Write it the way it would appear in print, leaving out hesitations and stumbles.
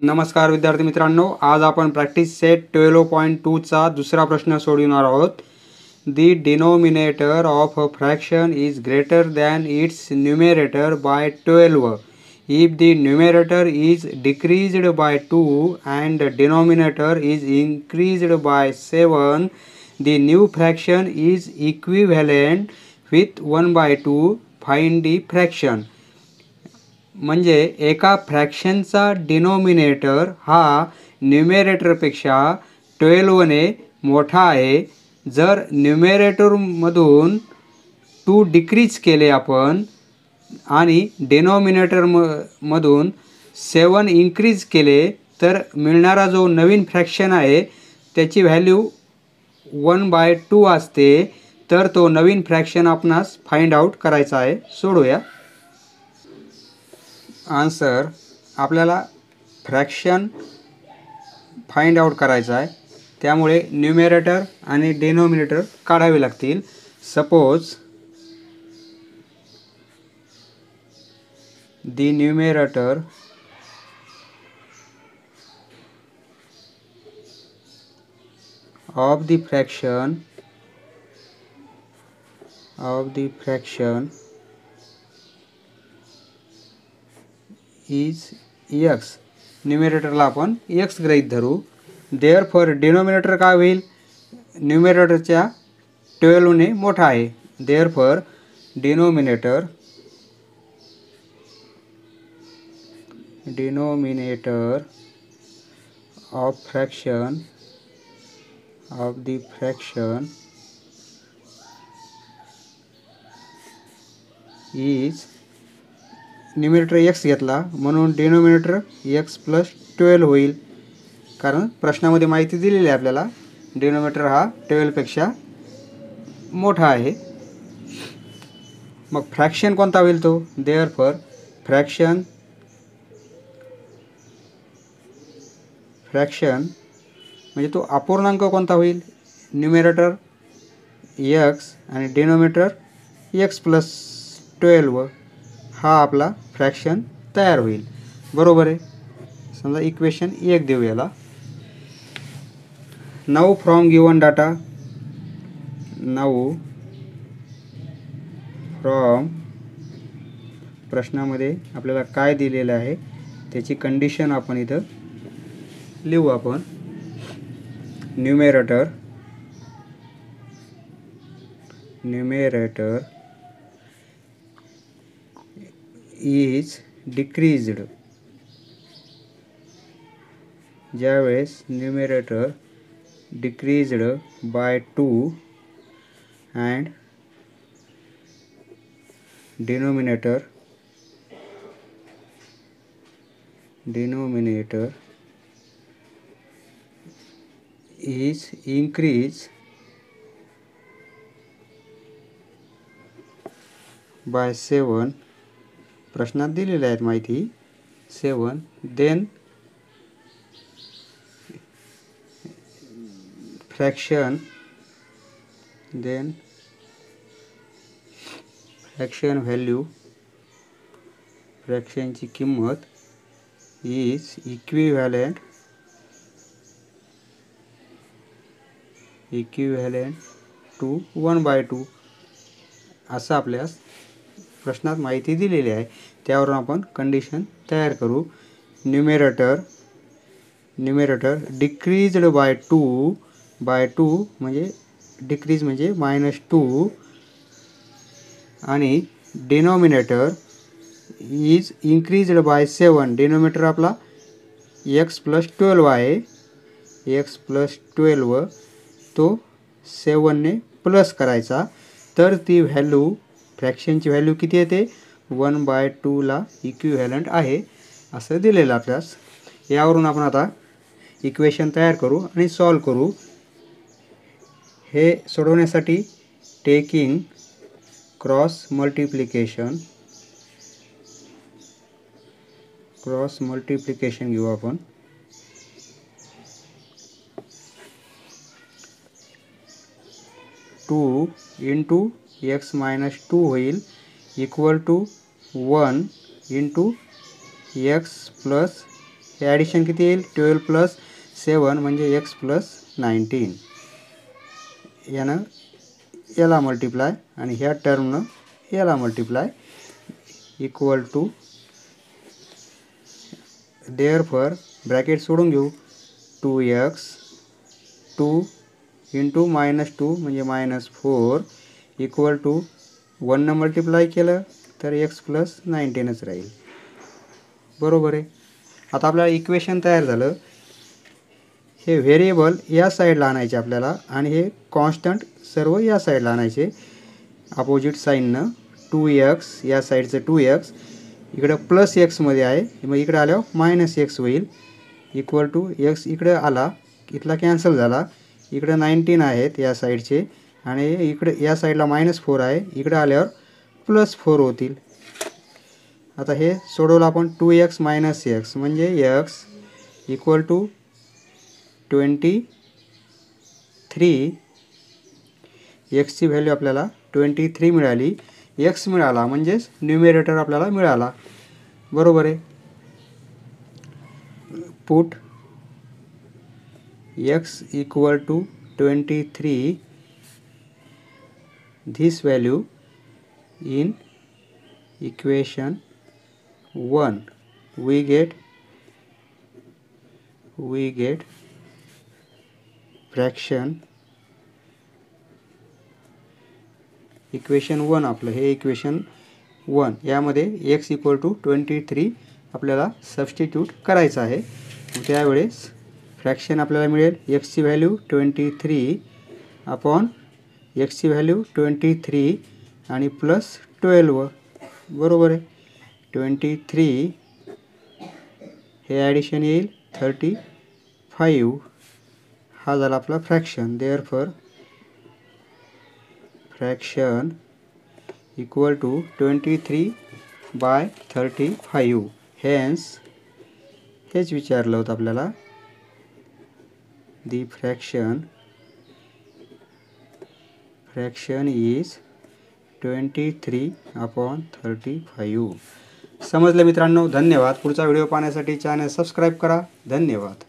नमस्कार विद्यार्थी मित्रांनो, आज आपण प्रॅक्टिस सेट 12.2 चा दुसरा प्रश्न सोडवणार आहोत. The denominator of a fraction is greater than its numerator by 12 if the numerator is decreased by 2 and the denominator is increased by 7. The new fraction is equivalent with 1/2. Find the fraction. म्हणजे एका फ्रॅक्शनचा denominator हा न्यूमेरेटरपेक्षा 12 ने मोठा आहे. जर न्यूमेरेटरमधून 2 decrease केले आपण आणि डिनोमिनेटरमधून 7 इन्क्रीज केले तर मिळणारा जो नवीन फ्रॅक्शन आहे त्याची व्हॅल्यू 1/2 असते. तर तो नवीन फ्रॅक्शन आपणास फाइंड आउट करायचा आहे. सोडूया. आन्सर, आपल्याला फ्रॅक्शन फाइंड आउट करायचा आहे, त्यामुळे न्यूमेरेटर आणि डिनोमिनेटर काढावे लागतील. Suppose the numerator of the fraction is x. न्यूमेरेटरला आपण x गृहीत धरू. देअरफॉर डिनोमिनेटर काय होईल? न्यूमेरेटरच्या 12 ने मोठा आहे. Therefore denominator of fraction is, numerator x घेतला म्हणून डिनोमिनेटर x + 12 होईल. कारण प्रश्नामध्ये माहिती दिलेली आहे आपल्याला डिनोमिनेटर हा 12 पेक्षा मोठा आहे. मग फ्रॅक्शन कोणता होईल तो? देअरफॉर फ्रॅक्शन म्हणजे तो अपूर्णांक कोणता होईल? न्यूमेरेटर x आणि डिनोमिनेटर x + 12 हा आपला फ्रॅक्शन तयार होईल. बरोबर आहे. समजा इक्वेशन 1 देऊ याला. नाउ फ्रॉम गिवन डाटा, प्रश्नामध्ये आपल्याला काय दिलेलं आहे त्याची कंडिशन आपण इथं लिहू. आपण न्यूमेरेटर is decreased. ज्यावेळेस numerator decreased by 2 and denominator is increased by 7. प्रश्नात दिलेल्या आहेत माहिती 7. देन फ्रॅक्शन व्हॅल्यू, फ्रॅक्शनची किंमत इज इक्विव्हॅलेंट टू 1/2 असं आपल्यास प्रश्नात माहिती दिलेली आहे. त्यावरून आपण कंडिशन तयार करू. न्यूमेरेटर डिक्रीज्ड बाय 2 म्हणजे डिक्रीज म्हणजे -2 आणि denominator is increased by 7. Denominator आपला x + 12 आहे. x + 12 तो 7 ने प्लस करायचा. तर ती व्हॅल्यू, फ्रॅक्शनची व्हॅल्यू किती येते? 1/2 ला इक्विव्हॅलंट आहे असं दिलेलं आपल्यास. यावरून आपण आता इक्वेशन तयार करू आणि सॉल्व करू. हे सोडवण्यासाठी टेकिंग क्रॉस मल्टिप्लिकेशन घेऊ आपण. 2 × x - 2 होईल इक्वल टू 1 × x + हे ॲडिशन किती येईल 12 + 7 म्हणजे x + 19 यानं याला मल्टिप्लाय आणि ह्या टर्मनं याला multiply equal to therefore bracket सोडून घेऊ 2x 2 इंटू -2 म्हणजे -4 इक्वल टू 1 न मल्टिप्लाय केलं तर x + 19च राहील. बरोबर आहे. आता आपल्याला इक्वेशन तयार झालं. हे व्हेरिएबल या साईडला आणायचे आपल्याला आणि हे कॉन्स्टंट सर्व या साईडला आणायचे अपोजिट साईननं. 2x या साईडचं 2x इकडं +x मध्ये आहे, मग इकडे आल्यावर -x होईल इक्वल टू x इकडे आला, इथला कॅन्सल झाला, इकडे 19 आहेत या साईडचे आणि इकडे या साईडला -4 आहे, इकडे आल्यावर +4 होतील. आता हे सोडवलं आपण 2x - x म्हणजे x इक्वल टू 23 x ची व्हॅल्यू आपल्याला 23 मिळाली. x मिळाला म्हणजेच न्यूमरेटर आपल्याला मिळाला. बरोबर आहे. Put x equal to 23 this value in equation 1 we get fraction equation 1 आपलं हे इक्वेशन 1 यामध्ये x इक्वल टू 23 आपल्याला सबस्टिट्यूट करायचं आहे. त्यावेळेस फ्रॅक्शन आपल्याला मिळेल x ची व्हॅल्यू 23 अपॉन x ची व्हॅल्यू 23 आणि +12. बरोबर आहे. 23 हे ॲडिशन येईल 35. हा झाला आपला fraction. Therefore fraction equal to 23/35. Hence हेच विचारलं होतं आपल्याला. The fraction is 23/35. समजलं मित्रांनो. धन्यवाद. पुढचा व्हिडिओ पाहण्यासाठी चॅनल सबस्क्राईब करा. धन्यवाद.